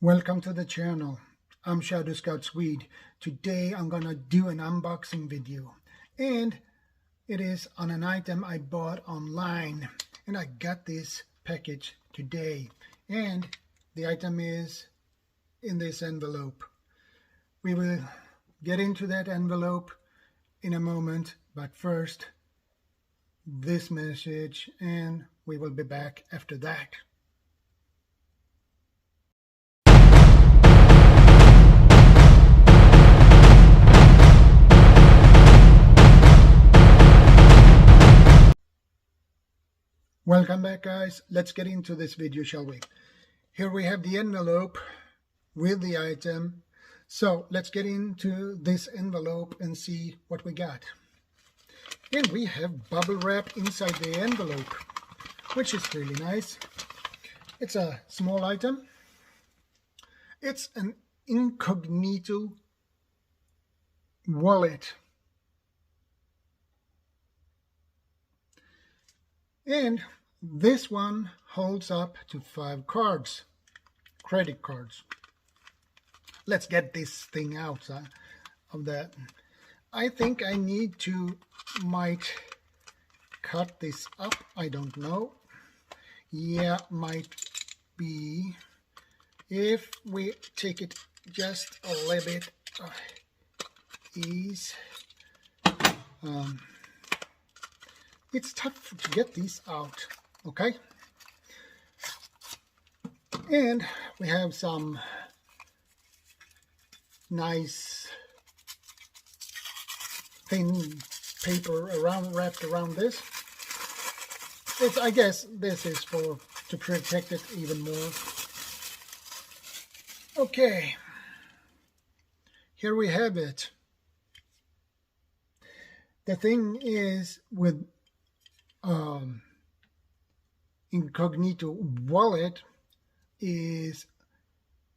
Welcome to the channel. I'm ShadowScoutSwede. Today I'm gonna do an unboxing video, and it is on an item I bought online, and I got this package today, and the item is in this envelope. We will get into that envelope in a moment, but first this message, and we will be back after that. Welcome back, guys. Let's get into this video, shall we? Here we have the envelope with the item. So let's get into this envelope and see what we got. And we have bubble wrap inside the envelope, which is really nice. It's a small item. It's an Incognito wallet. And this one holds up to 5 cards, credit cards. Let's get this thing out of that. I think I might cut this up. I don't know. Yeah, might be. If we take it just a little bit ease. It's tough to get these out, okay? And we have some nice thin paper wrapped around this. I guess this is to protect it even more. Okay, here we have it. The thing is with Incognito wallet is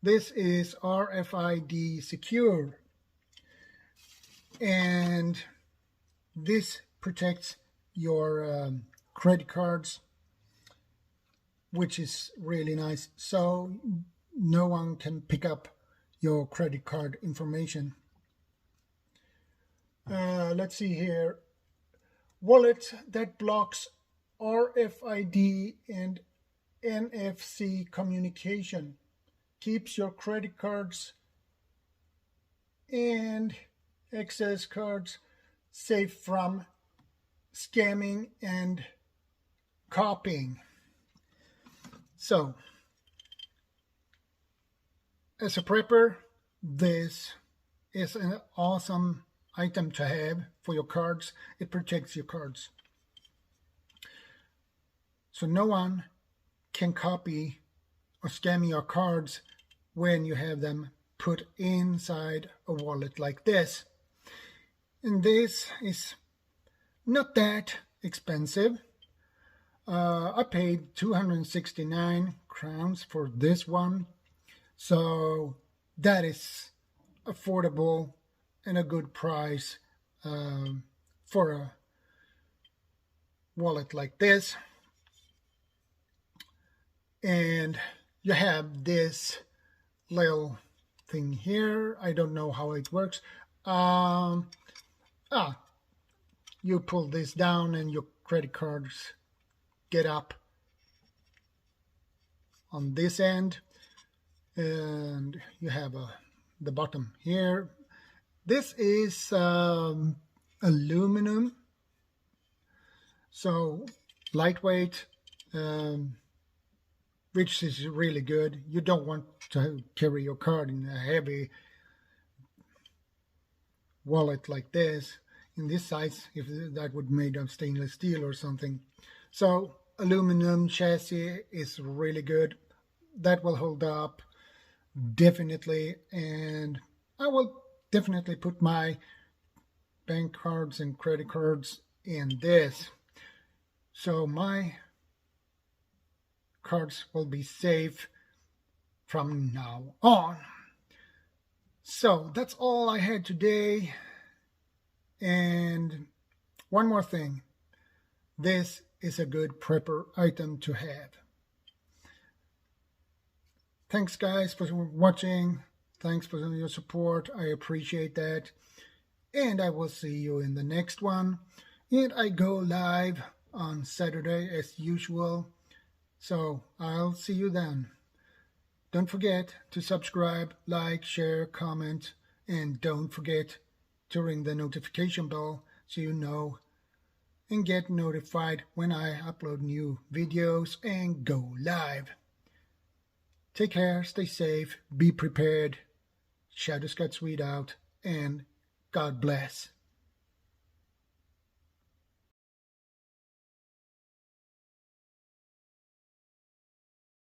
this is RFID secure, and this protects your credit cards, which is really nice, so no one can pick up your credit card information. Let's see here. Wallet that blocks RFID and NFC communication, keeps your credit cards and access cards safe from scamming and copying. So, as a prepper, this is an awesome item to have for your cards. It protects your cards, so no one can copy or scam your cards when you have them put inside a wallet like this. And this is not that expensive. I paid 269 crowns for this one, so that is affordable and a good price for a wallet like this. And you have this little thing here. I don't know how it works. You pull this down and your credit cards get up on this end, and you have the bottom here. This is aluminum, so lightweight, which is really good. You don't want to carry your card in a heavy wallet like this, in this size, if that would be made of stainless steel or something. So aluminum chassis is really good. That will hold up definitely, and I will definitely put my bank cards and credit cards in this, so my cards will be safe from now on. So that's all I had today. And one more thing, this is a good prepper item to have. Thanks guys for watching. Thanks for your support. I appreciate that. And I will see you in the next one. And I go live on Saturday as usual. So I'll see you then. Don't forget to subscribe, like, share, comment, and don't forget to ring the notification bell so you know and get notified when I upload new videos and go live. Take care, stay safe, be prepared. ShadowScoutSwede out, and God bless.